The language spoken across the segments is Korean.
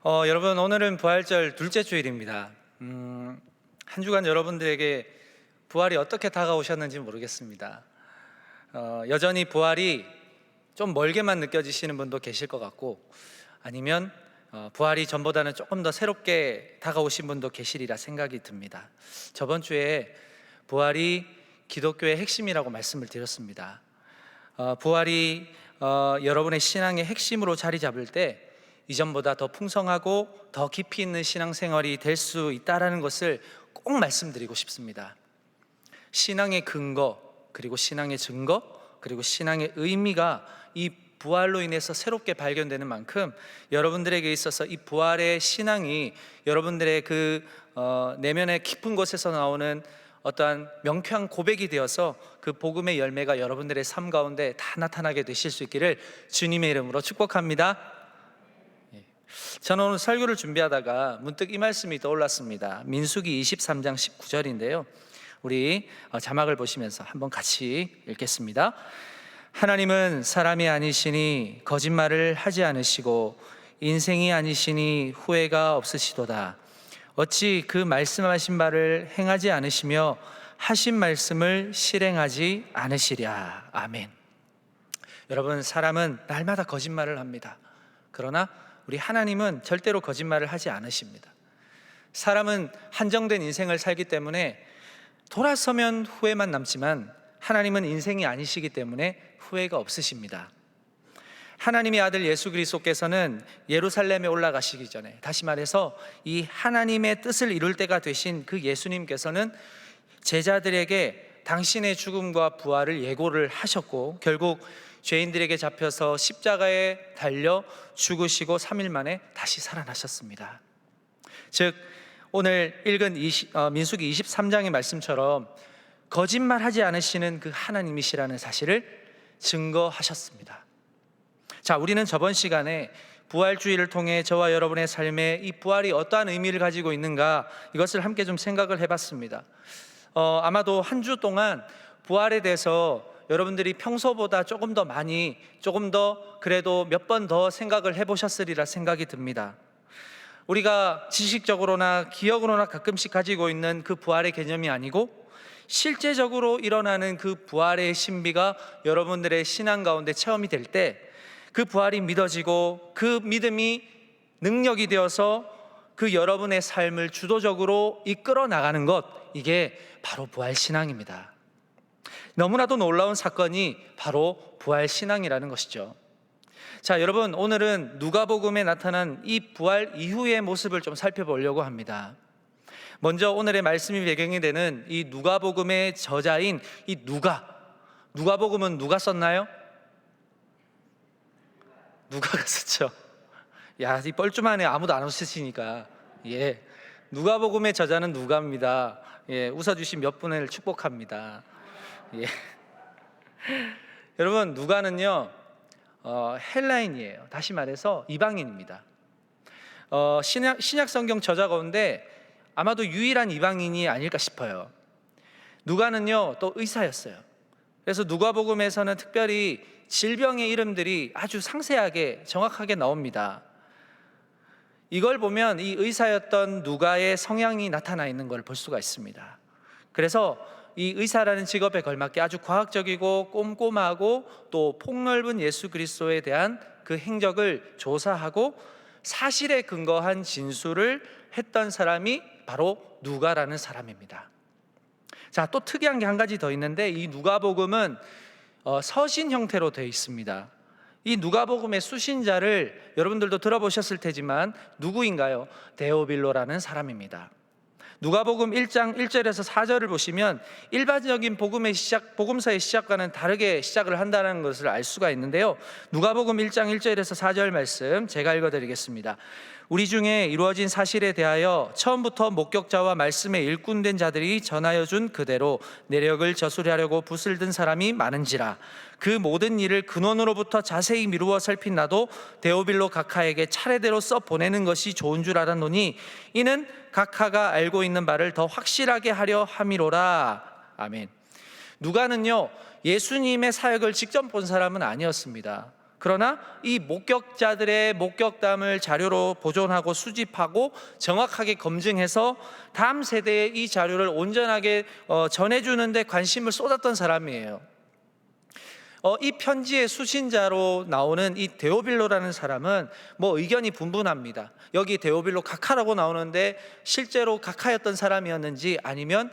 여러분, 오늘은 부활절 둘째 주일입니다. 한 주간 여러분들에게 부활이 어떻게 다가오셨는지 모르겠습니다. 여전히 부활이 좀 멀게만 느껴지시는 분도 계실 것 같고, 아니면 부활이 전보다는 조금 더 새롭게 다가오신 분도 계시리라 생각이 듭니다. 저번 주에 부활이 기독교의 핵심이라고 말씀을 드렸습니다. 부활이 여러분의 신앙의 핵심으로 자리 잡을 때 이전보다 더 풍성하고 더 깊이 있는 신앙생활이 될 수 있다는 것을 꼭 말씀드리고 싶습니다. 신앙의 근거, 그리고 신앙의 증거, 그리고 신앙의 의미가 이 부활로 인해서 새롭게 발견되는 만큼 여러분들에게 있어서 이 부활의 신앙이 여러분들의 그 내면의 깊은 곳에서 나오는 어떠한 명쾌한 고백이 되어서 그 복음의 열매가 여러분들의 삶 가운데 다 나타나게 되실 수 있기를 주님의 이름으로 축복합니다. 저는 오늘 설교를 준비하다가 문득 이 말씀이 떠올랐습니다. 민수기 23장 19절인데요 우리 자막을 보시면서 한번 같이 읽겠습니다. 하나님은 사람이 아니시니 거짓말을 하지 않으시고 인생이 아니시니 후회가 없으시도다. 어찌 그 말씀하신 바를 행하지 않으시며 하신 말씀을 실행하지 않으시랴. 아멘. 여러분, 사람은 날마다 거짓말을 합니다. 그러나 우리 하나님은 절대로 거짓말을 하지 않으십니다. 사람은 한정된 인생을 살기 때문에 돌아서면 후회만 남지만 하나님은 인생이 아니시기 때문에 후회가 없으십니다. 하나님의 아들 예수 그리스도께서는 예루살렘에 올라가시기 전에, 다시 말해서 이 하나님의 뜻을 이룰 때가 되신 그 예수님께서는 제자들에게 당신의 죽음과 부활을 예고를 하셨고, 결국 죄인들에게 잡혀서 십자가에 달려 죽으시고 3일 만에 다시 살아나셨습니다. 즉 오늘 읽은 민수기 23장의 말씀처럼 거짓말하지 않으시는 그 하나님이시라는 사실을 증거하셨습니다. 자, 우리는 저번 시간에 부활주의를 통해 저와 여러분의 삶에 이 부활이 어떠한 의미를 가지고 있는가, 이것을 함께 좀 생각을 해봤습니다. 아마도 한 주 동안 부활에 대해서 여러분들이 평소보다 조금 더 많이, 조금 더 그래도 몇 번 더 생각을 해보셨으리라 생각이 듭니다. 우리가 지식적으로나 기억으로나 가끔씩 가지고 있는 그 부활의 개념이 아니고 실제적으로 일어나는 그 부활의 신비가 여러분들의 신앙 가운데 체험이 될 때 그 부활이 믿어지고 그 믿음이 능력이 되어서 그 여러분의 삶을 주도적으로 이끌어 나가는 것, 이게 바로 부활 신앙입니다. 너무나도 놀라운 사건이 바로 부활 신앙이라는 것이죠. 자, 여러분, 오늘은 누가복음에 나타난 이 부활 이후의 모습을 좀 살펴보려고 합니다. 먼저 오늘의 말씀이 배경이 되는 이 누가복음의 저자인 이 누가복음은 누가 썼나요? 누가가 썼죠. 야, 이 뻘쭘하네. 아무도 안 웃으시니까. 누가복음의 저자는 누가입니다. 웃어주신 몇 분을 축복합니다. 여러분, 누가는요 헬라인이에요. 다시 말해서 이방인입니다. 신약 성경 저자 가운데 아마도 유일한 이방인이 아닐까 싶어요. 누가는요 또 의사였어요. 그래서 누가복음에서는 특별히 질병의 이름들이 아주 상세하게 정확하게 나옵니다. 이걸 보면 이 의사였던 누가의 성향이 나타나 있는 걸 볼 수가 있습니다. 그래서 이 의사라는 직업에 걸맞게 아주 과학적이고 꼼꼼하고 또 폭넓은 예수 그리스도에 대한 그 행적을 조사하고 사실에 근거한 진술을 했던 사람이 바로 누가라는 사람입니다. 자, 또 특이한 게 한 가지 더 있는데 이 누가복음은 서신 형태로 되어 있습니다. 이 누가복음의 수신자를 여러분들도 들어보셨을 테지만 누구인가요? 데오빌로라는 사람입니다. 누가복음 1장 1절에서 4절을 보시면 일반적인 복음서의 시작과는 다르게 시작을 한다는 것을 알 수가 있는데요, 누가복음 1장 1절에서 4절 말씀 제가 읽어드리겠습니다. 우리 중에 이루어진 사실에 대하여 처음부터 목격자와 말씀에 일꾼된 자들이 전하여 준 그대로 내력을 저술하려고 붓을 든 사람이 많은지라. 그 모든 일을 근원으로부터 자세히 미루어 살핀 나도 데오빌로 각하에게 차례대로 써 보내는 것이 좋은 줄 알았노니 이는 각하가 알고 있는 바를 더 확실하게 하려 함이로라. 아멘. 누가는요 예수님의 사역을 직접 본 사람은 아니었습니다. 그러나 이 목격자들의 목격담을 자료로 보존하고 수집하고 정확하게 검증해서 다음 세대에 이 자료를 온전하게 전해주는 데 관심을 쏟았던 사람이에요. 이 편지의 수신자로 나오는 이 데오빌로라는 사람은 의견이 분분합니다. 여기 데오빌로 각하라고 나오는데 실제로 각하였던 사람이었는지 아니면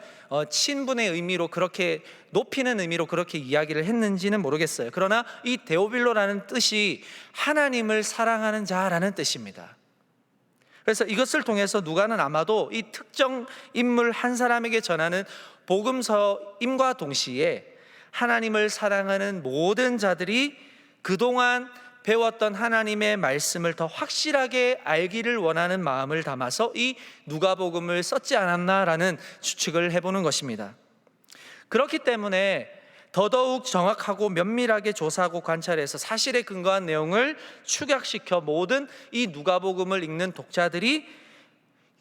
친분의 의미로 그렇게 높이는 의미로 그렇게 이야기를 했는지는 모르겠어요. 그러나 이 데오빌로라는 뜻이 하나님을 사랑하는 자라는 뜻입니다. 그래서 이것을 통해서 누가는 아마도 이 특정 인물 한 사람에게 전하는 복음서임과 동시에 하나님을 사랑하는 모든 자들이 그동안 배웠던 하나님의 말씀을 더 확실하게 알기를 원하는 마음을 담아서 이 누가복음을 썼지 않았나라는 추측을 해보는 것입니다. 그렇기 때문에 더더욱 정확하고 면밀하게 조사하고 관찰해서 사실에 근거한 내용을 축약시켜 모든 이 누가복음을 읽는 독자들이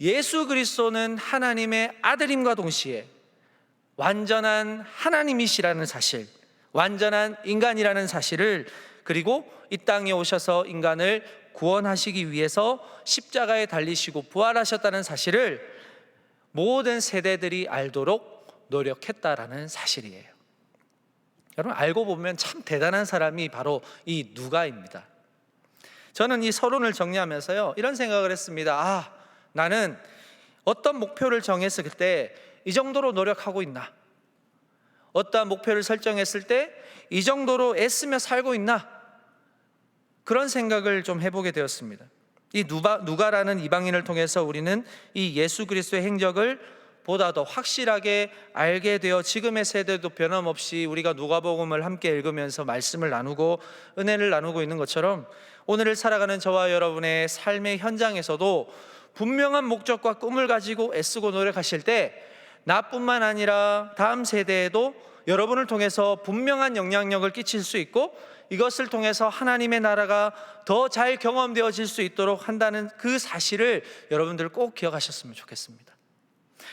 예수 그리스도는 하나님의 아들임과 동시에 완전한 하나님이시라는 사실, 완전한 인간이라는 사실을, 그리고 이 땅에 오셔서 인간을 구원하시기 위해서 십자가에 달리시고 부활하셨다는 사실을 모든 세대들이 알도록 노력했다라는 사실이에요. 여러분, 알고 보면 참 대단한 사람이 바로 이 누가입니다. 저는 이 서론을 정리하면서요, 이런 생각을 했습니다. 나는 어떤 목표를 정했을 때 이 정도로 노력하고 있나? 어떠한 목표를 설정했을 때 이 정도로 애쓰며 살고 있나? 그런 생각을 좀 해보게 되었습니다. 이 누가라는 이방인을 통해서 우리는 이 예수 그리스도의 행적을 보다 더 확실하게 알게 되어 지금의 세대도 변함없이 우리가 누가복음을 함께 읽으면서 말씀을 나누고 은혜를 나누고 있는 것처럼 오늘을 살아가는 저와 여러분의 삶의 현장에서도 분명한 목적과 꿈을 가지고 애쓰고 노력하실 때 나뿐만 아니라 다음 세대에도 여러분을 통해서 분명한 영향력을 끼칠 수 있고 이것을 통해서 하나님의 나라가 더 잘 경험되어질 수 있도록 한다는 그 사실을 여러분들 꼭 기억하셨으면 좋겠습니다.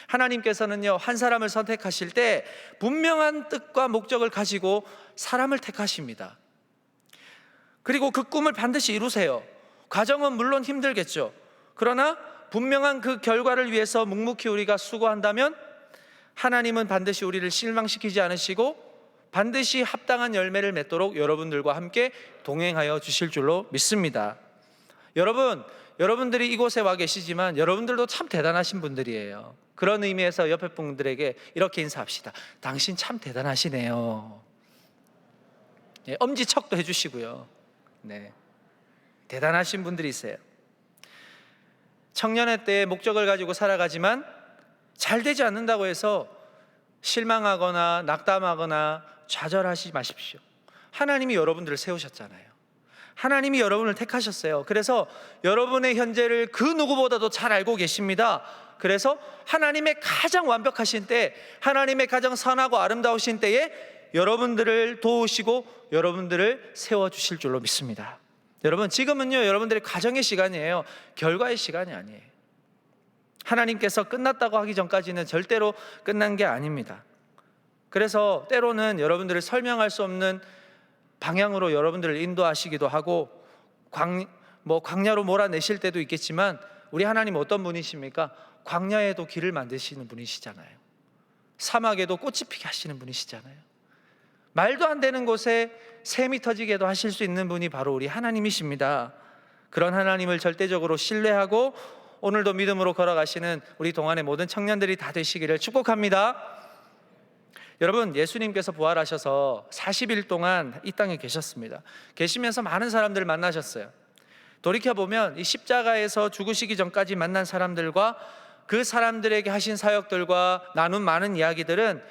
하나님께서는요, 한 사람을 선택하실 때 분명한 뜻과 목적을 가지고 사람을 택하십니다. 그리고 그 꿈을 반드시 이루세요. 과정은 물론 힘들겠죠. 그러나 분명한 그 결과를 위해서 묵묵히 우리가 수고한다면 하나님은 반드시 우리를 실망시키지 않으시고 반드시 합당한 열매를 맺도록 여러분들과 함께 동행하여 주실 줄로 믿습니다. 여러분들이 이곳에 와 계시지만 여러분들도 참 대단하신 분들이에요. 그런 의미에서 옆에 분들에게 이렇게 인사합시다. 당신 참 대단하시네요. 엄지척도 해주시고요. 네, 대단하신 분들이세요. 청년의 때에 목적을 가지고 살아가지만 잘 되지 않는다고 해서 실망하거나 낙담하거나 좌절하지 마십시오. 하나님이 여러분들을 세우셨잖아요. 하나님이 여러분을 택하셨어요. 그래서 여러분의 현재를 그 누구보다도 잘 알고 계십니다. 그래서 하나님의 가장 완벽하신 때, 하나님의 가장 선하고 아름다우신 때에 여러분들을 도우시고 여러분들을 세워주실 줄로 믿습니다. 여러분, 지금은요, 여러분들의 과정의 시간이에요. 결과의 시간이 아니에요. 하나님께서 끝났다고 하기 전까지는 절대로 끝난 게 아닙니다. 그래서 때로는 여러분들을 설명할 수 없는 방향으로 여러분들을 인도하시기도 하고 광야로 몰아내실 때도 있겠지만 우리 하나님 어떤 분이십니까? 광야에도 길을 만드시는 분이시잖아요. 사막에도 꽃이 피게 하시는 분이시잖아요. 말도 안 되는 곳에 샘이 터지게도 하실 수 있는 분이 바로 우리 하나님이십니다. 그런 하나님을 절대적으로 신뢰하고 오늘도 믿음으로 걸어가시는 우리 동안의 모든 청년들이 다 되시기를 축복합니다. 여러분, 예수님께서 부활하셔서 40일 동안 이 땅에 계셨습니다. 계시면서 많은 사람들을 만나셨어요. 돌이켜보면 이 십자가에서 죽으시기 전까지 만난 사람들과 그 사람들에게 하신 사역들과 나눈 많은 이야기들은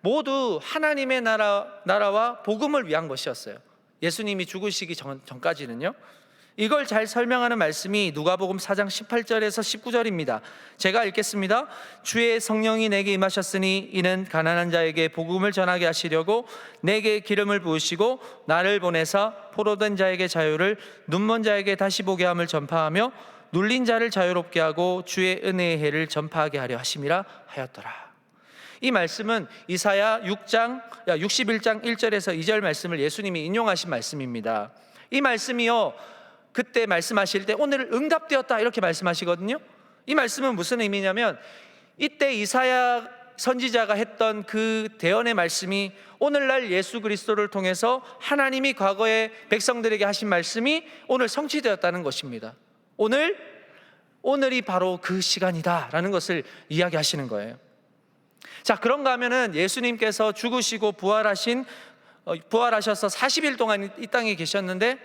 모두 하나님의 나라와 복음을 위한 것이었어요. 예수님이 죽으시기 전까지는요. 이걸 잘 설명하는 말씀이 누가복음 4장 18절에서 19절입니다. 제가 읽겠습니다. 주의 성령이 내게 임하셨으니 이는 가난한 자에게 복음을 전하게 하시려고 내게 기름을 부으시고 나를 보내사 포로된 자에게 자유를, 눈먼 자에게 다시 보게 함을 전파하며 눌린 자를 자유롭게 하고 주의 은혜의 해를 전파하게 하려 하심이라 하였더라. 이 말씀은 이사야 61장 1절에서 2절 말씀을 예수님이 인용하신 말씀입니다. 이 말씀이요, 그때 말씀하실 때 오늘 응답되었다 이렇게 말씀하시거든요. 이 말씀은 무슨 의미냐면 이때 이사야 선지자가 했던 그 대언의 말씀이 오늘날 예수 그리스도를 통해서 하나님이 과거에 백성들에게 하신 말씀이 오늘 성취되었다는 것입니다. 오늘이 바로 그 시간이다라는 것을 이야기하시는 거예요. 자, 그런가 하면은 예수님께서 죽으시고 부활하셔서 40일 동안 이 땅에 계셨는데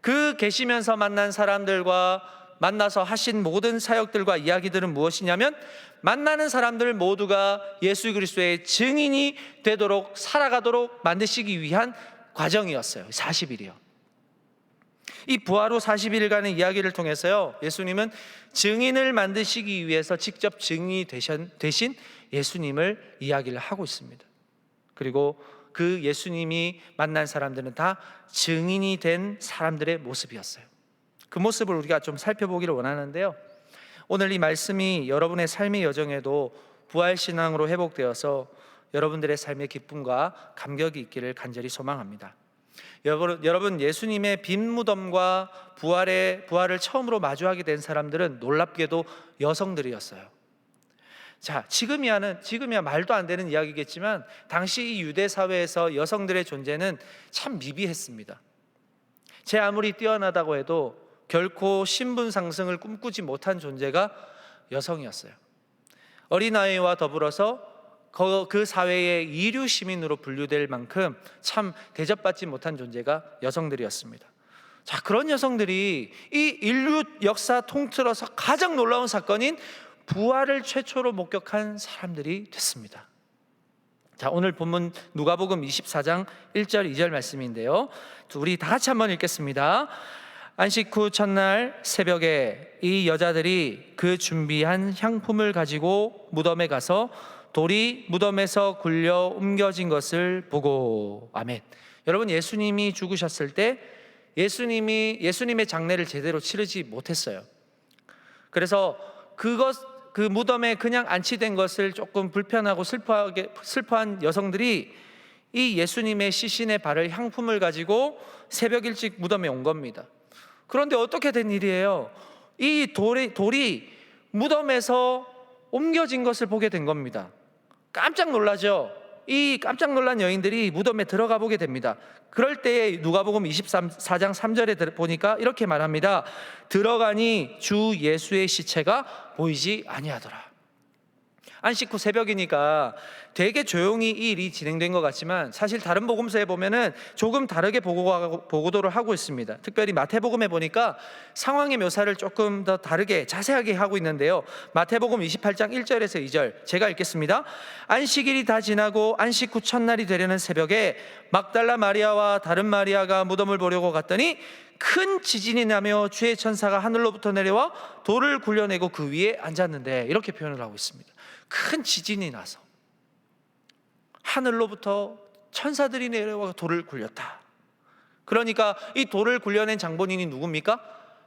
그 계시면서 만난 사람들과 만나서 하신 모든 사역들과 이야기들은 무엇이냐면 만나는 사람들 모두가 예수 그리스도의 증인이 되도록 살아가도록 만드시기 위한 과정이었어요. 40일이요. 이 부활 후 40일간의 이야기를 통해서요, 예수님은 증인을 만드시기 위해서 직접 증인이 되신 예수님을 이야기를 하고 있습니다. 그리고 그 예수님이 만난 사람들은 다 증인이 된 사람들의 모습이었어요. 그 모습을 우리가 좀 살펴보기를 원하는데요, 오늘 이 말씀이 여러분의 삶의 여정에도 부활신앙으로 회복되어서 여러분들의 삶의 기쁨과 감격이 있기를 간절히 소망합니다. 여러분, 예수님의 빈 무덤과 부활을 처음으로 마주하게 된 사람들은 놀랍게도 여성들이었어요. 자, 지금이야 말도 안 되는 이야기겠지만 당시 이 유대 사회에서 여성들의 존재는 참 미비했습니다. 제 아무리 뛰어나다고 해도 결코 신분 상승을 꿈꾸지 못한 존재가 여성이었어요. 어린아이와 더불어서 그 사회의 이류 시민으로 분류될 만큼 참 대접받지 못한 존재가 여성들이었습니다. 자, 그런 여성들이 이 인류 역사 통틀어서 가장 놀라운 사건인 부활을 최초로 목격한 사람들이 됐습니다. 자, 오늘 본문 누가복음 24장 1절 2절 말씀인데요, 우리 다 같이 한번 읽겠습니다. 안식 후 첫날 새벽에 이 여자들이 그 준비한 향품을 가지고 무덤에 가서 돌이 무덤에서 굴려 옮겨진 것을 보고. 아멘. 여러분, 예수님이 죽으셨을 때 예수님의 장례를 제대로 치르지 못했어요. 그래서 그 무덤에 그냥 안치된 것을 조금 불편하고 슬퍼한 여성들이 이 예수님의 시신에 바를 향품을 가지고 새벽 일찍 무덤에 온 겁니다. 그런데 어떻게 된 일이에요? 이 돌이 무덤에서 옮겨진 것을 보게 된 겁니다. 깜짝 놀라죠. 이 깜짝 놀란 여인들이 무덤에 들어가 보게 됩니다. 그럴 때에 누가복음 24장 3절에 보니까 이렇게 말합니다. 들어가니 주 예수의 시체가 보이지 아니하더라. 안식 후 새벽이니까 되게 조용히 이 일이 진행된 것 같지만 사실 다른 복음서에 보면은 조금 다르게 보고도를 하고 있습니다. 특별히 마태복음에 보니까 상황의 묘사를 조금 더 다르게 자세하게 하고 있는데요, 마태복음 28장 1절에서 2절 제가 읽겠습니다. 안식일이 다 지나고 안식 후 첫날이 되려는 새벽에 막달라 마리아와 다른 마리아가 무덤을 보려고 갔더니 큰 지진이 나며 주의 천사가 하늘로부터 내려와 돌을 굴려내고 그 위에 앉았는데, 이렇게 표현을 하고 있습니다. 큰 지진이 나서 하늘로부터 천사들이 내려와 돌을 굴렸다. 그러니까 이 돌을 굴려낸 장본인이 누굽니까?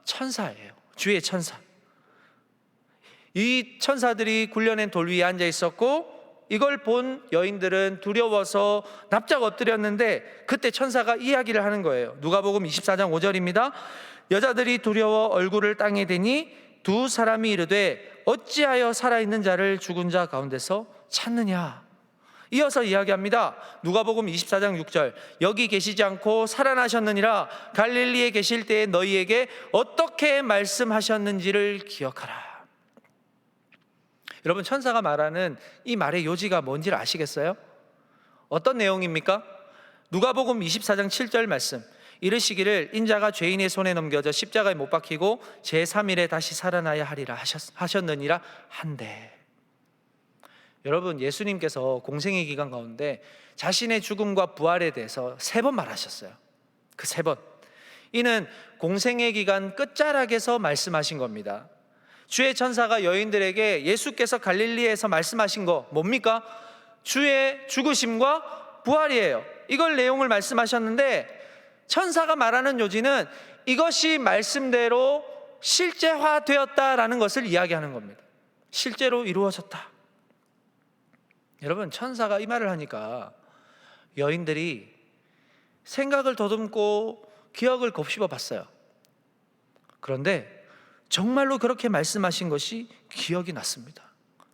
천사예요. 주의 천사. 이 천사들이 굴려낸 돌 위에 앉아 있었고 이걸 본 여인들은 두려워서 납작 엎드렸는데 그때 천사가 이야기를 하는 거예요. 누가복음 24장 5절입니다. 여자들이 두려워 얼굴을 땅에 대니 두 사람이 이르되 어찌하여 살아있는 자를 죽은 자 가운데서 찾느냐. 이어서 이야기합니다. 누가복음 24장 6절 여기 계시지 않고 살아나셨느니라. 갈릴리에 계실 때에 너희에게 어떻게 말씀하셨는지를 기억하라. 여러분, 천사가 말하는 이 말의 요지가 뭔지를 아시겠어요? 어떤 내용입니까? 누가복음 24장 7절 말씀, 이르시기를 인자가 죄인의 손에 넘겨져 십자가에 못 박히고 제3일에 다시 살아나야 하리라 하셨느니라 한데, 여러분, 예수님께서 공생의 기간 가운데 자신의 죽음과 부활에 대해서 3번 말하셨어요. 그 3번, 이는 공생의 기간 끝자락에서 말씀하신 겁니다. 주의 천사가 여인들에게 예수께서 갈릴리에서 말씀하신 거 뭡니까? 주의 죽으심과 부활이에요. 이걸 내용을 말씀하셨는데 천사가 말하는 요지는 이것이 말씀대로 실제화되었다라는 것을 이야기하는 겁니다. 실제로 이루어졌다. 여러분, 천사가 이 말을 하니까 여인들이 생각을 더듬고 기억을 곱씹어 봤어요. 그런데 정말로 그렇게 말씀하신 것이 기억이 났습니다.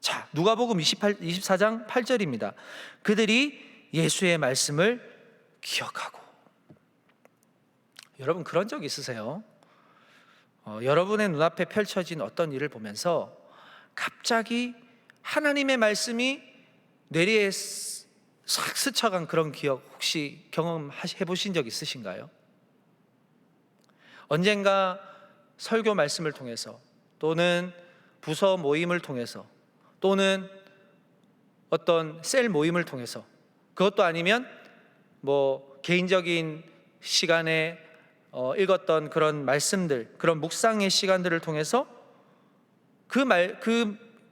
자, 누가복음 24장 8절입니다. 그들이 예수의 말씀을 기억하고. 여러분 그런 적 있으세요? 여러분의 눈앞에 펼쳐진 어떤 일을 보면서 갑자기 하나님의 말씀이 뇌리에 싹 스쳐간 그런 기억 혹시 경험해 보신 적 있으신가요? 언젠가 설교 말씀을 통해서 또는 부서 모임을 통해서 또는 어떤 셀 모임을 통해서, 그것도 아니면 개인적인 시간에 읽었던 그런 말씀들, 그런 묵상의 시간들을 통해서 그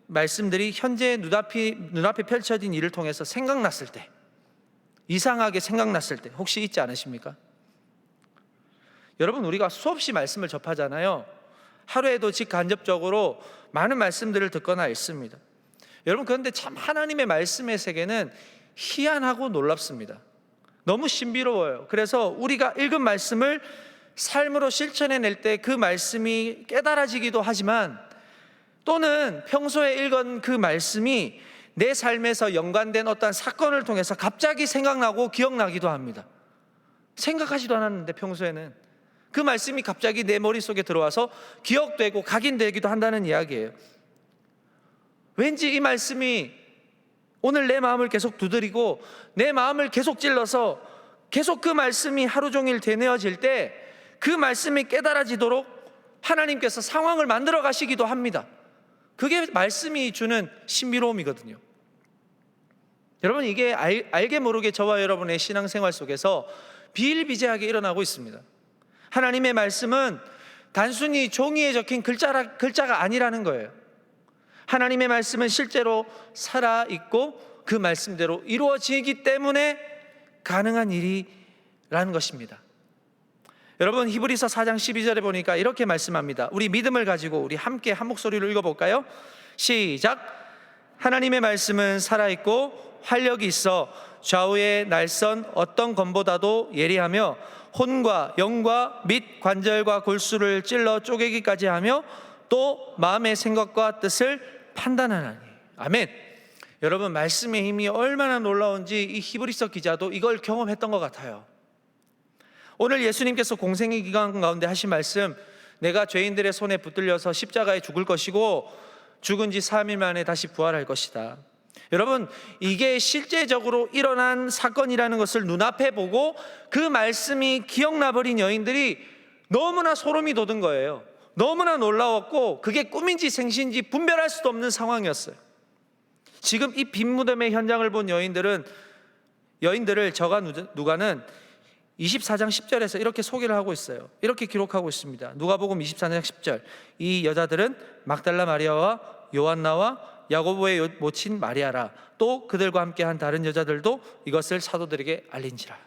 말씀들이 현재 눈앞에 펼쳐진 일을 통해서 생각났을 때, 이상하게 생각났을 때 혹시 있지 않으십니까? 여러분 우리가 수없이 말씀을 접하잖아요. 하루에도 직간접적으로 많은 말씀들을 듣거나 읽습니다. 여러분 그런데 참 하나님의 말씀의 세계는 희한하고 놀랍습니다. 너무 신비로워요. 그래서 우리가 읽은 말씀을 삶으로 실천해낼 때 그 말씀이 깨달아지기도 하지만, 또는 평소에 읽은 그 말씀이 내 삶에서 연관된 어떤 사건을 통해서 갑자기 생각나고 기억나기도 합니다. 생각하지도 않았는데 평소에는 그 말씀이 갑자기 내 머릿속에 들어와서 기억되고 각인되기도 한다는 이야기예요. 왠지 이 말씀이 오늘 내 마음을 계속 두드리고 내 마음을 계속 찔러서 계속 그 말씀이 하루 종일 되뇌어질 때 그 말씀이 깨달아지도록 하나님께서 상황을 만들어 가시기도 합니다. 그게 말씀이 주는 신비로움이거든요. 여러분 이게 알게 모르게 저와 여러분의 신앙생활 속에서 비일비재하게 일어나고 있습니다. 하나님의 말씀은 단순히 종이에 적힌 글자가 아니라는 거예요. 하나님의 말씀은 실제로 살아있고 그 말씀대로 이루어지기 때문에 가능한 일이라는 것입니다. 여러분 히브리서 4장 12절에 보니까 이렇게 말씀합니다. 우리 믿음을 가지고 우리 함께 한 목소리로 읽어볼까요? 시작. 하나님의 말씀은 살아있고 활력이 있어 좌우의 날선 어떤 검보다도 예리하며 혼과 영과 및 관절과 골수를 찔러 쪼개기까지 하며 또 마음의 생각과 뜻을 판단하나니. 아멘. 여러분 말씀의 힘이 얼마나 놀라운지 이 히브리서 기자도 이걸 경험했던 것 같아요. 오늘 예수님께서 공생의 기간 가운데 하신 말씀, 내가 죄인들의 손에 붙들려서 십자가에 죽을 것이고 죽은 지 3일 만에 다시 부활할 것이다. 여러분 이게 실제적으로 일어난 사건이라는 것을 눈앞에 보고 그 말씀이 기억나버린 여인들이 너무나 소름이 돋은 거예요. 너무나 놀라웠고 그게 꿈인지 생시인지 분별할 수도 없는 상황이었어요. 지금 이 빈 무덤의 현장을 본 여인들을 누가는 24장 10절에서 이렇게 소개를 하고 있어요. 이렇게 기록하고 있습니다. 누가복음 24장 10절. 이 여자들은 막달라 마리아와 요한나와 야고보의 모친 마리아라. 또 그들과 함께한 다른 여자들도 이것을 사도들에게 알린지라.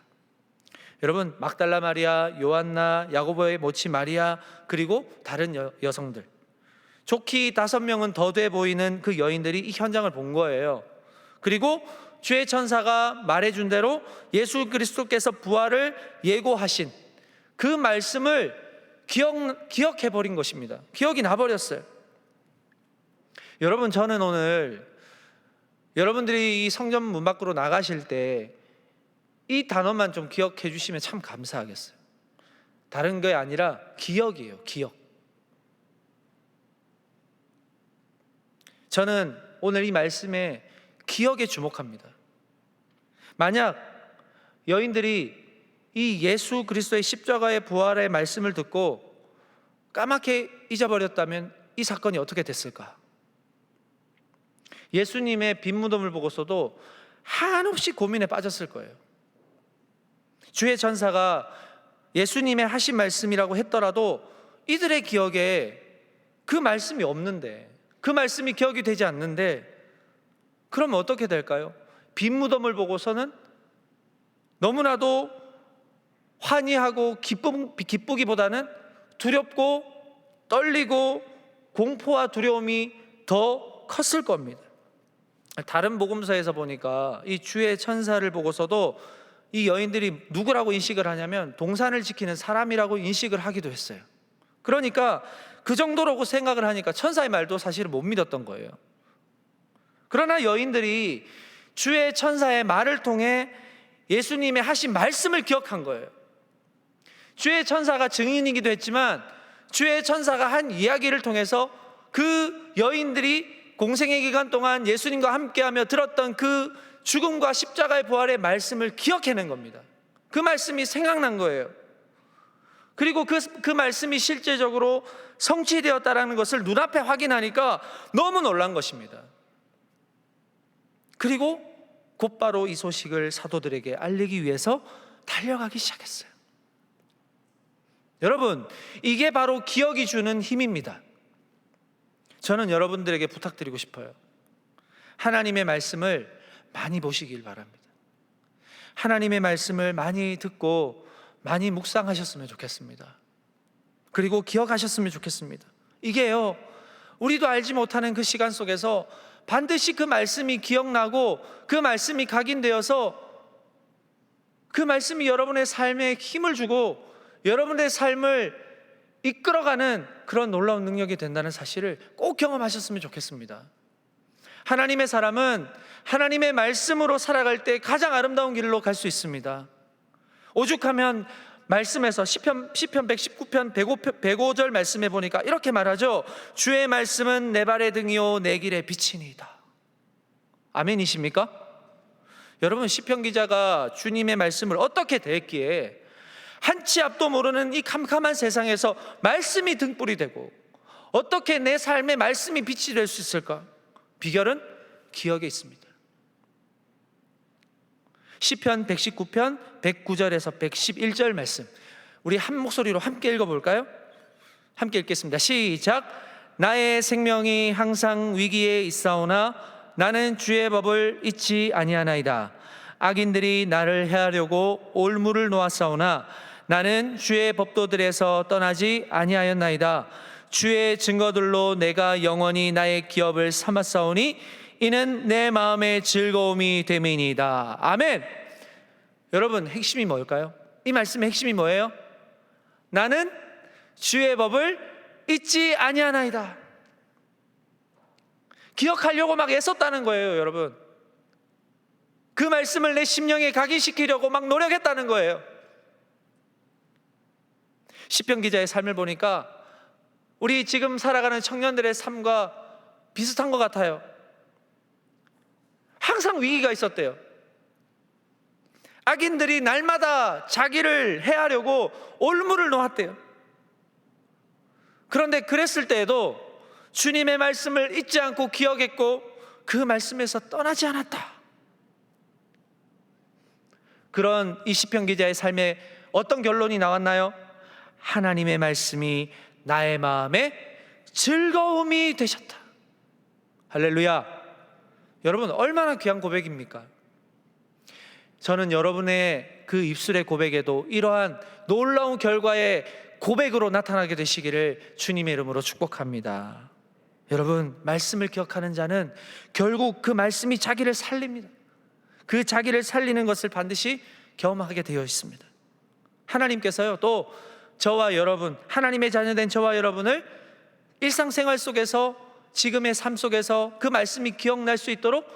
여러분 막달라 마리아, 요한나, 야고보의 모친 마리아, 그리고 다른 여성들, 좋기 5명은 더 돼 보이는 그 여인들이 이 현장을 본 거예요. 그리고 주의 천사가 말해준 대로 예수 그리스도께서 부활을 예고하신 그 말씀을 기억해버린 것입니다. 기억이 나버렸어요. 여러분 저는 오늘 여러분들이 이 성전 문 밖으로 나가실 때 이 단어만 좀 기억해 주시면 참 감사하겠어요. 다른 게 아니라 기억이에요. 기억. 저는 오늘 이 말씀에 기억에 주목합니다. 만약 여인들이 이 예수 그리스도의 십자가의 부활의 말씀을 듣고 까맣게 잊어버렸다면 이 사건이 어떻게 됐을까? 예수님의 빈 무덤을 보고서도 한없이 고민에 빠졌을 거예요. 주의 천사가 예수님의 하신 말씀이라고 했더라도 이들의 기억에 그 말씀이 없는데, 그 말씀이 기억이 되지 않는데 그러면 어떻게 될까요? 빈 무덤을 보고서는 너무나도 환희하고 기쁘기보다는 두렵고 떨리고 공포와 두려움이 더 컸을 겁니다. 다른 복음서에서 보니까 이 주의 천사를 보고서도 이 여인들이 누구라고 인식을 하냐면 동산을 지키는 사람이라고 인식을 하기도 했어요. 그러니까 그 정도라고 생각을 하니까 천사의 말도 사실은 못 믿었던 거예요. 그러나 여인들이 주의 천사의 말을 통해 예수님의 하신 말씀을 기억한 거예요. 주의 천사가 증인이기도 했지만 주의 천사가 한 이야기를 통해서 그 여인들이 공생의 기간 동안 예수님과 함께하며 들었던 그 죽음과 십자가의 부활의 말씀을 기억해낸 겁니다. 그 말씀이 생각난 거예요. 그리고 그 말씀이 실제적으로 성취되었다라는 것을 눈앞에 확인하니까 너무 놀란 것입니다. 그리고 곧바로 이 소식을 사도들에게 알리기 위해서 달려가기 시작했어요. 여러분, 이게 바로 기억이 주는 힘입니다. 저는 여러분들에게 부탁드리고 싶어요. 하나님의 말씀을 많이 보시길 바랍니다. 하나님의 말씀을 많이 듣고 많이 묵상하셨으면 좋겠습니다. 그리고 기억하셨으면 좋겠습니다. 이게요, 우리도 알지 못하는 그 시간 속에서 반드시 그 말씀이 기억나고 그 말씀이 각인되어서 그 말씀이 여러분의 삶에 힘을 주고 여러분의 삶을 이끌어가는 그런 놀라운 능력이 된다는 사실을 꼭 경험하셨으면 좋겠습니다. 하나님의 사람은 하나님의 말씀으로 살아갈 때 가장 아름다운 길로 갈 수 있습니다. 오죽하면 말씀에서 시편 119편 105절 말씀에 보니까 이렇게 말하죠. 주의 말씀은 내 발의 등이요 내 길의 빛이니이다. 아멘이십니까? 여러분, 시편 기자가 주님의 말씀을 어떻게 대했기에 한 치 앞도 모르는 이 캄캄한 세상에서 말씀이 등불이 되고 어떻게 내 삶에 말씀이 빛이 될 수 있을까? 비결은 기억에 있습니다. 시편 119편 109절에서 111절 말씀, 우리 한 목소리로 함께 읽어볼까요? 함께 읽겠습니다. 시작. 나의 생명이 항상 위기에 있사오나 나는 주의 법을 잊지 아니하나이다. 악인들이 나를 해하려고 올무를 놓았사오나 나는 주의 법도들에서 떠나지 아니하였나이다. 주의 증거들로 내가 영원히 나의 기업을 삼았사오니 이는 내 마음의 즐거움이 됨이니이다. 아멘. 여러분, 핵심이 뭘까요? 이 말씀의 핵심이 뭐예요? 나는 주의 법을 잊지 아니하나이다. 기억하려고 막 애썼다는 거예요, 여러분. 그 말씀을 내 심령에 각인시키려고 막 노력했다는 거예요. 시편 기자의 삶을 보니까 우리 지금 살아가는 청년들의 삶과 비슷한 것 같아요. 항상 위기가 있었대요. 악인들이 날마다 자기를 해하려고 올무를 놓았대요. 그런데 그랬을 때에도 주님의 말씀을 잊지 않고 기억했고 그 말씀에서 떠나지 않았다. 그런 이 시편 기자의 삶에 어떤 결론이 나왔나요? 하나님의 말씀이 나의 마음에 즐거움이 되셨다. 할렐루야. 여러분, 얼마나 귀한 고백입니까? 저는 여러분의 그 입술의 고백에도 이러한 놀라운 결과의 고백으로 나타나게 되시기를 주님의 이름으로 축복합니다. 여러분, 말씀을 기억하는 자는 결국 그 말씀이 자기를 살립니다. 그 자기를 살리는 것을 반드시 경험하게 되어 있습니다. 하나님께서요, 또 저와 여러분, 하나님의 자녀된 저와 여러분을 일상생활 속에서, 지금의 삶 속에서 그 말씀이 기억날 수 있도록,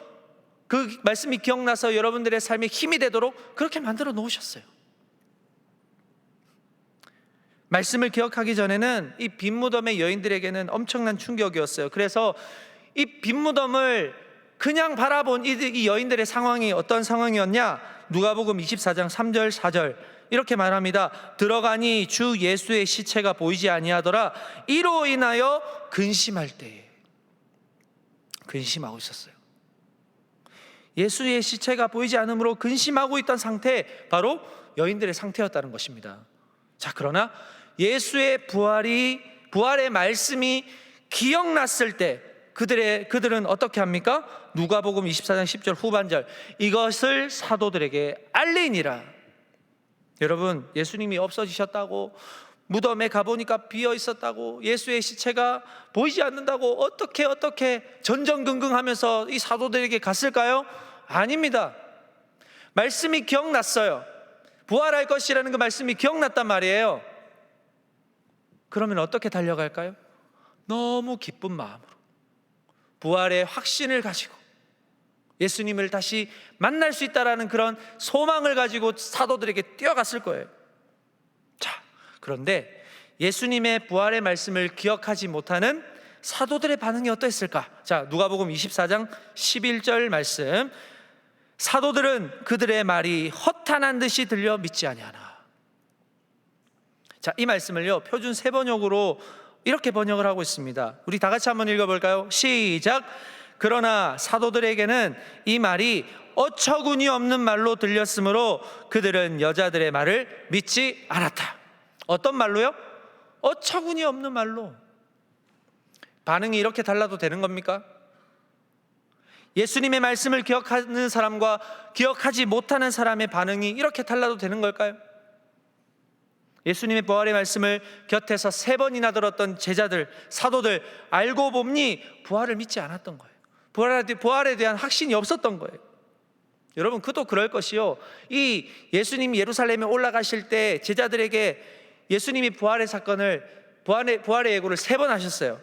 그 말씀이 기억나서 여러분들의 삶에 힘이 되도록 그렇게 만들어 놓으셨어요. 말씀을 기억하기 전에는 이 빈무덤의 여인들에게는 엄청난 충격이었어요. 그래서 이 빈무덤을 그냥 바라본 이 여인들의 상황이 어떤 상황이었냐? 누가복음 24장 3절 4절 이렇게 말합니다. 들어가니 주 예수의 시체가 보이지 아니하더라. 이로 인하여 근심할 때에, 근심하고 있었어요. 예수의 시체가 보이지 않으므로 근심하고 있던 상태, 바로 여인들의 상태였다는 것입니다. 자, 그러나 예수의 부활의 말씀이 기억났을 때 그들은 어떻게 합니까? 누가복음 24장 10절 후반절, 이것을 사도들에게 알리니라. 여러분, 예수님이 없어지셨다고, 무덤에 가보니까 비어 있었다고, 예수의 시체가 보이지 않는다고 어떻게 전전긍긍하면서 이 사도들에게 갔을까요? 아닙니다. 말씀이 기억났어요. 부활할 것이라는 그 말씀이 기억났단 말이에요. 그러면 어떻게 달려갈까요? 너무 기쁜 마음으로, 부활의 확신을 가지고 예수님을 다시 만날 수 있다라는 그런 소망을 가지고 사도들에게 뛰어갔을 거예요. 자, 그런데 예수님의 부활의 말씀을 기억하지 못하는 사도들의 반응이 어떠했을까? 자, 누가복음 24장 11절 말씀. 사도들은 그들의 말이 허탄한 듯이 들려 믿지 아니하나. 자, 이 말씀을요, 표준 세번역으로 이렇게 번역을 하고 있습니다. 우리 다 같이 한번 읽어볼까요? 시작. 그러나 사도들에게는 이 말이 어처구니 없는 말로 들렸으므로 그들은 여자들의 말을 믿지 않았다. 어떤 말로요? 어처구니 없는 말로. 반응이 이렇게 달라도 되는 겁니까? 예수님의 말씀을 기억하는 사람과 기억하지 못하는 사람의 반응이 이렇게 달라도 되는 걸까요? 예수님의 부활의 말씀을 곁에서 3번이나 들었던 제자들, 사도들, 알고 보니 부활을 믿지 않았던 거예요. 부활에 대한 확신이 없었던 거예요. 여러분, 그도 그럴 것이요, 이 예수님이 예루살렘에 올라가실 때 제자들에게 예수님이 부활의 사건을, 부활의 예고를 3번 하셨어요.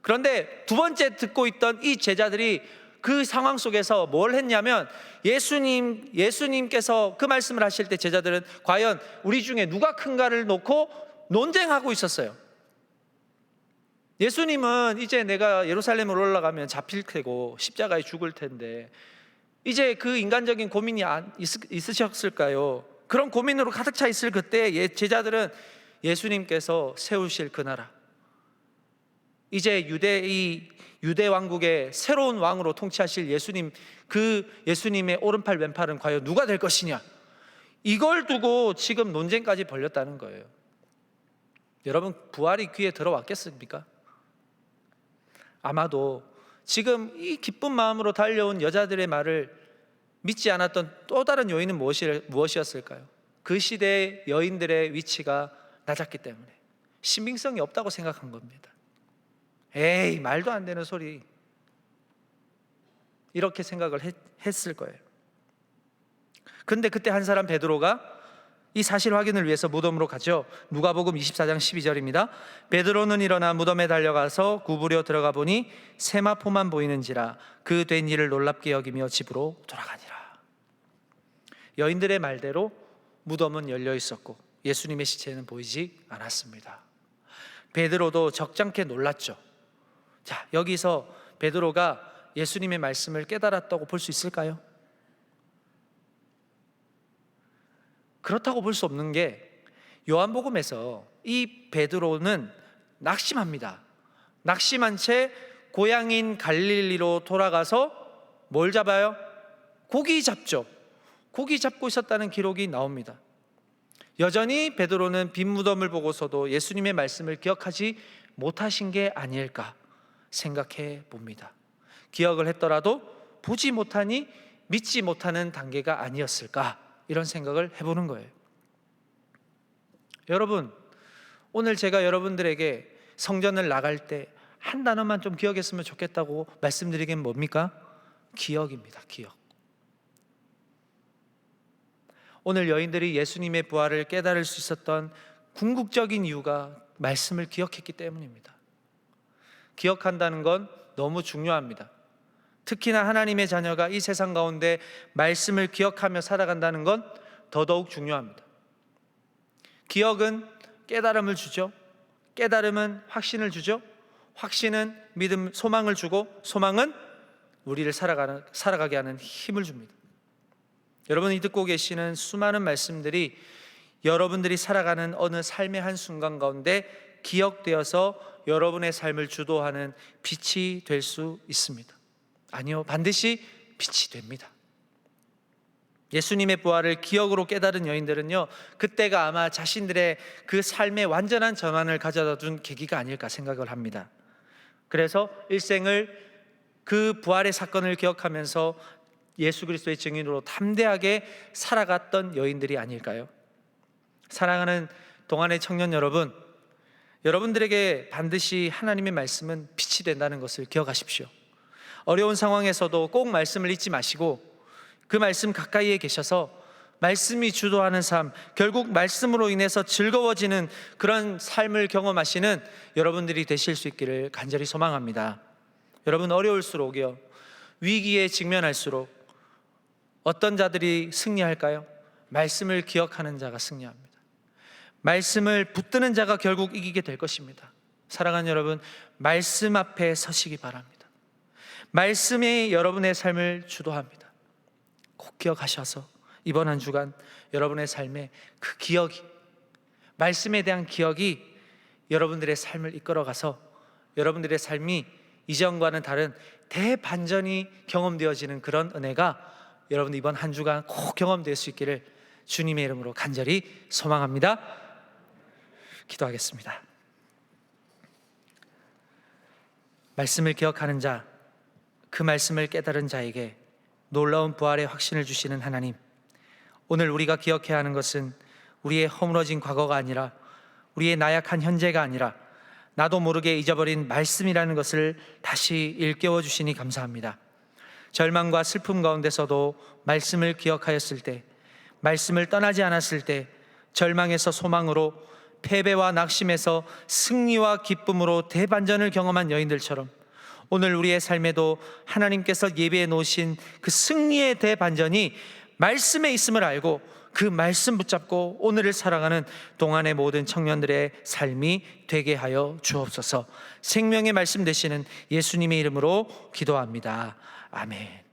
그런데 2번째 듣고 있던 이 제자들이 그 상황 속에서 뭘 했냐면, 예수님께서 그 말씀을 하실 때 제자들은 과연 우리 중에 누가 큰가를 놓고 논쟁하고 있었어요. 예수님은 이제 내가 예루살렘으로 올라가면 잡힐 테고 십자가에 죽을 텐데 이제 그 인간적인 고민이 있으셨을까요? 그런 고민으로 가득 차 있을 그때 제자들은 예수님께서 세우실 그 나라, 이제 유대 왕국의 새로운 왕으로 통치하실 예수님, 그 예수님의 오른팔 왼팔은 과연 누가 될 것이냐, 이걸 두고 지금 논쟁까지 벌였다는 거예요. 여러분, 부활이 귀에 들어왔겠습니까? 아마도 지금 이 기쁜 마음으로 달려온 여자들의 말을 믿지 않았던 또 다른 요인은 무엇이었을까요? 그 시대의 여인들의 위치가 낮았기 때문에, 신빙성이 없다고 생각한 겁니다. 에이, 말도 안 되는 소리, 이렇게 생각을 했을 거예요. 근데 그때 한 사람, 베드로가 이 사실 확인을 위해서 무덤으로 가죠. 누가복음 24장 12절입니다. 베드로는 일어나 무덤에 달려가서 구부려 들어가 보니 세마포만 보이는지라 그 된 일을 놀랍게 여기며 집으로 돌아가니라. 여인들의 말대로 무덤은 열려 있었고 예수님의 시체는 보이지 않았습니다. 베드로도 적잖게 놀랐죠. 자, 여기서 베드로가 예수님의 말씀을 깨달았다고 볼 수 있을까요? 그렇다고 볼 수 없는 게, 요한복음에서 이 베드로는 낙심합니다. 낙심한 채 고향인 갈릴리로 돌아가서 뭘 잡아요? 고기 잡죠. 고기 잡고 있었다는 기록이 나옵니다. 여전히 베드로는 빈 무덤을 보고서도 예수님의 말씀을 기억하지 못하신 게 아닐까 생각해 봅니다. 기억을 했더라도 보지 못하니 믿지 못하는 단계가 아니었을까, 이런 생각을 해보는 거예요. 여러분, 오늘 제가 여러분들에게 성전을 나갈 때 한 단어만 좀 기억했으면 좋겠다고 말씀드리긴 뭡니까? 기억입니다. 기억. 오늘 여인들이 예수님의 부활을 깨달을 수 있었던 궁극적인 이유가 말씀을 기억했기 때문입니다. 기억한다는 건 너무 중요합니다. 특히나 하나님의 자녀가 이 세상 가운데 말씀을 기억하며 살아간다는 건 더더욱 중요합니다. 기억은 깨달음을 주죠. 깨달음은 확신을 주죠. 확신은 믿음, 소망을 주고, 소망은 우리를 살아가게 하는 힘을 줍니다. 여러분이 듣고 계시는 수많은 말씀들이 여러분들이 살아가는 어느 삶의 한순간 가운데 기억되어서 여러분의 삶을 주도하는 빛이 될 수 있습니다. 아니요, 반드시 빛이 됩니다. 예수님의 부활을 기억으로 깨달은 여인들은요, 그때가 아마 자신들의 그 삶의 완전한 전환을 가져다 준 계기가 아닐까 생각을 합니다. 그래서 일생을 그 부활의 사건을 기억하면서 예수 그리스도의 증인으로 담대하게 살아갔던 여인들이 아닐까요? 사랑하는 동안의 청년 여러분, 여러분들에게 반드시 하나님의 말씀은 빛이 된다는 것을 기억하십시오. 어려운 상황에서도 꼭 말씀을 잊지 마시고 그 말씀 가까이에 계셔서 말씀이 주도하는 삶, 결국 말씀으로 인해서 즐거워지는 그런 삶을 경험하시는 여러분들이 되실 수 있기를 간절히 소망합니다. 여러분, 어려울수록요, 위기에 직면할수록 어떤 자들이 승리할까요? 말씀을 기억하는 자가 승리합니다. 말씀을 붙드는 자가 결국 이기게 될 것입니다. 사랑하는 여러분, 말씀 앞에 서시기 바랍니다. 말씀이 여러분의 삶을 주도합니다. 꼭 기억하셔서 이번 한 주간 여러분의 삶에 그 기억이, 말씀에 대한 기억이 여러분들의 삶을 이끌어가서 여러분들의 삶이 이전과는 다른 대반전이 경험되어지는 그런 은혜가 여러분 이번 한 주간 꼭 경험될 수 있기를 주님의 이름으로 간절히 소망합니다. 기도하겠습니다. 말씀을 기억하는 자, 그 말씀을 깨달은 자에게 놀라운 부활의 확신을 주시는 하나님, 오늘 우리가 기억해야 하는 것은 우리의 허물어진 과거가 아니라, 우리의 나약한 현재가 아니라 나도 모르게 잊어버린 말씀이라는 것을 다시 일깨워 주시니 감사합니다. 절망과 슬픔 가운데서도 말씀을 기억하였을 때, 말씀을 떠나지 않았을 때, 절망에서 소망으로, 패배와 낙심에서 승리와 기쁨으로 대반전을 경험한 여인들처럼 오늘 우리의 삶에도 하나님께서 예비해 놓으신 그 승리의 대반전이 말씀에 있음을 알고 그 말씀 붙잡고 오늘을 살아가는 동안의 모든 청년들의 삶이 되게 하여 주옵소서. 생명의 말씀 되시는 예수님의 이름으로 기도합니다. 아멘.